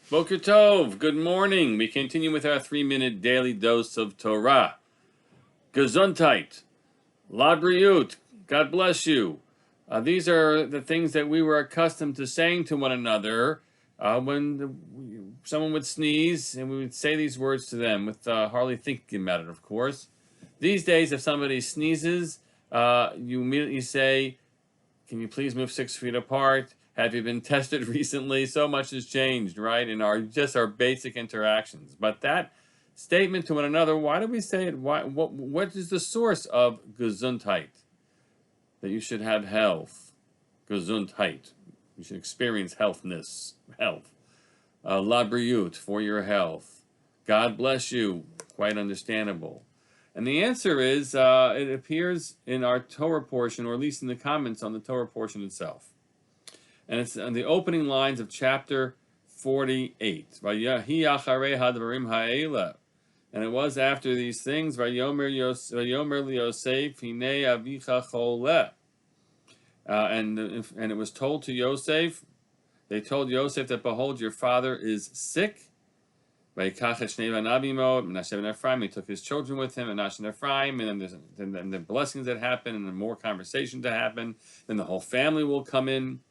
Boker Tov, good morning. We continue with our 3-minute daily dose of Torah. Gezunt-heit, Labriut, God bless you. These are the things that we were accustomed to saying to one another someone would sneeze, and we would say these words to them with hardly thinking about it, of course. These days, if somebody sneezes, you immediately say, can you please move 6 feet apart? Have you been tested recently? So much has changed, right? In our basic interactions. But that statement to one another, why do we say it? What is the source of Gezunt-heit? That you should have health. Gezunt-heit. You should experience health. Labriut, for your health. God bless you. Quite understandable. And the answer is, it appears in our Torah portion, or at least in the comments on the Torah portion itself. And it's on the opening lines of chapter 48. Vayechi acharei hadvarim ha'ela. And it was after these things, Vayomer liYosef, hinei avicha choleh. And it was told to Yosef, they told Yosef that, behold, your father is sick. Vayikach et shnei banav imo, Menashe ben Ephraim. He took his children with him, Menashe and Ephraim, and then the blessings that happen, and the more conversation to happen. Then the whole family will come in,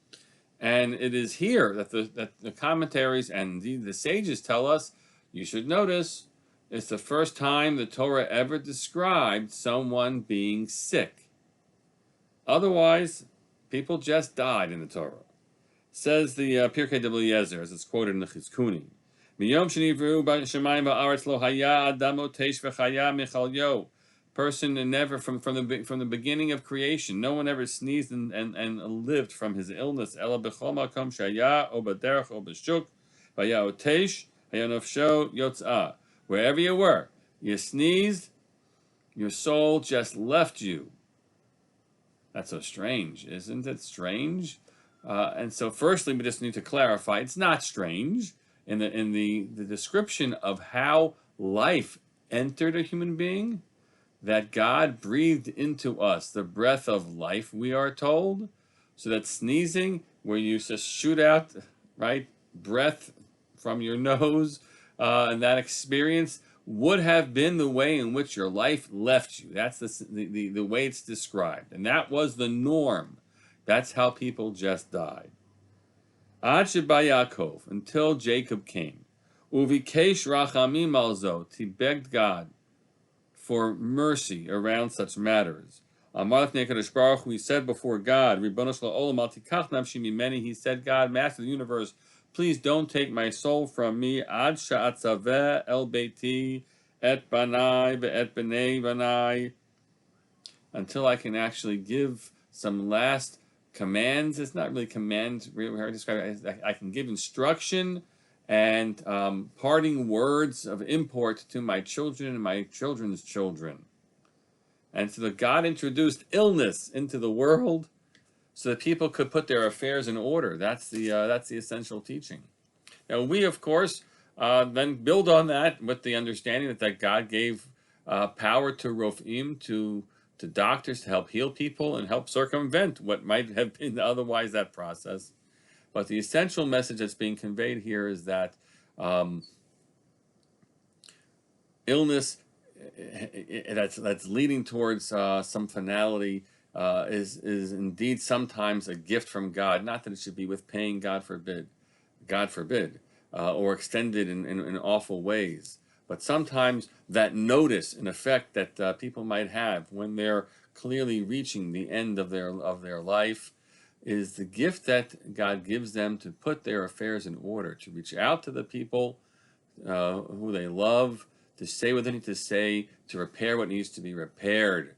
and it is here that the commentaries and the sages tell us. You should notice it's the first time the Torah ever described someone being sick. Otherwise, people just died in the Torah. Says the Pirkei Eliezer, as it's quoted in the Chizkuni. Person never from the beginning of creation, no one ever sneezed and lived from his illness. Wherever you were, you sneezed, your soul just left you. That's so strange, isn't it strange? And so firstly, we just need to clarify, it's not strange. In the description of how life entered a human being, that God breathed into us the breath of life, we are told, so that sneezing, where you just shoot out, right, breath from your nose, and that experience would have been the way in which your life left you. That's the way it's described, and that was the norm. That's how people just died. Ad sheba Yaakov, until Jacob came. Uvikesh rachamim al zot, he begged God for mercy around such matters. Amar lefnei HaKadosh Baruch Hu, he said before God, Ribono shel olam al tikach nafshi mimeni, he said, God, Master of the universe, please don't take my soul from me. Ad sha'atzaveh el beiti et banai ve'et bnei banai, until I can actually give some last commands. It's not really commands, really hard to describe. I can give instruction and parting words of import to my children and my children's children. And so that God introduced illness into the world so that people could put their affairs in order. That's the essential teaching. Now we, of course, then build on that with the understanding that God gave power to Rofim, to doctors, to help heal people and help circumvent what might have been otherwise that process. But the essential message that's being conveyed here is that illness that's leading towards some finality is indeed sometimes a gift from God. Not that it should be with pain, God forbid, or extended in awful ways. But sometimes that notice and effect that people might have when they're clearly reaching the end of their life is the gift that God gives them to put their affairs in order, to reach out to the people who they love, to say what they need to say, to repair what needs to be repaired.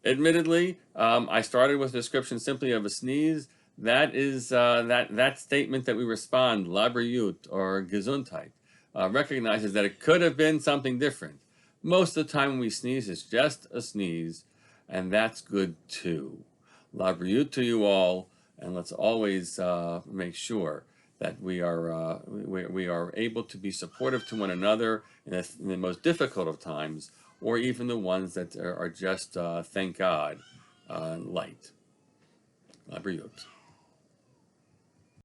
Admittedly, I started with a description simply of a sneeze. That is that statement that we respond, Labriut or Gezunt-heit, recognizes that it could have been something different. Most of the time when we sneeze, it's just a sneeze, and that's good too. Labriut to you all, and let's always make sure that we are able to be supportive to one another in the most difficult of times, or even the ones that are just, thank God, light. Labriut.